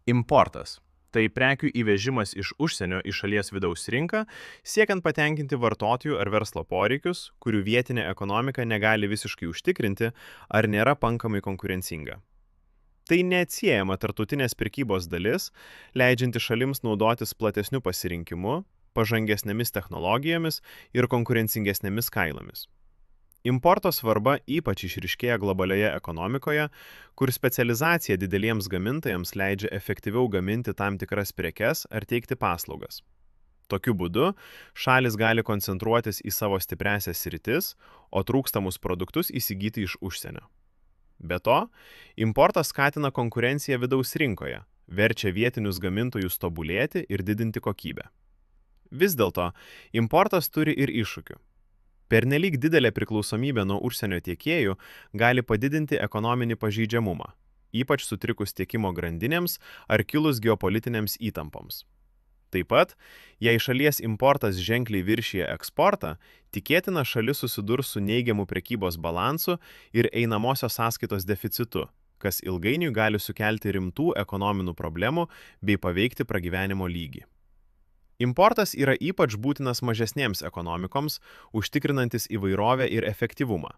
Importas. Tai prekių įvežimas iš užsienio į šalies vidaus rinką, siekiant patenkinti vartotojų ar verslo poreikius, kurių vietinė ekonomika negali visiškai užtikrinti ar nėra pakankamai konkurencinga. Tai neatsiejama tarptautinės prekybos dalis, leidžianti šalims naudotis platesniu pasirinkimu, pažangesnėmis technologijomis ir konkurencingesnėmis kainomis. Importo svarba ypač išryškėja globalioje ekonomikoje, kur specializacija dideliems gamintojams leidžia efektyviau gaminti tam tikras prekes ar teikti paslaugas. Tokiu būdu šalis gali koncentruotis į savo stipriąsias sritis, o trūkstamus produktus įsigyti iš užsienio. Be to, importas skatina konkurenciją vidaus rinkoje, verčia vietinius gamintojus tobulėti ir didinti kokybę. Vis dėlto, importas turi ir iššūkių. Pernelyg didelė priklausomybė nuo užsienio tiekėjų gali padidinti ekonominį pažeidžiamumą, ypač sutrikus tiekimo grandinėms ar kilus geopolitinėms įtampoms. Taip pat, jei šalies importas ženkliai viršyje eksportą, tikėtina šalis susidurs su neigiamu prekybos balansu ir einamosios sąskaitos deficitu, kas ilgainiui gali sukelti rimtų ekonominių problemų bei paveikti pragyvenimo lygį. Importas yra ypač būtinas mažesnėms ekonomikoms, užtikrinantis įvairovę ir efektyvumą,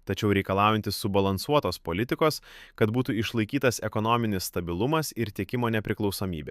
tačiau reikalaujantis subalansuotos politikos, kad būtų išlaikytas ekonominis stabilumas ir tiekimo nepriklausomybė.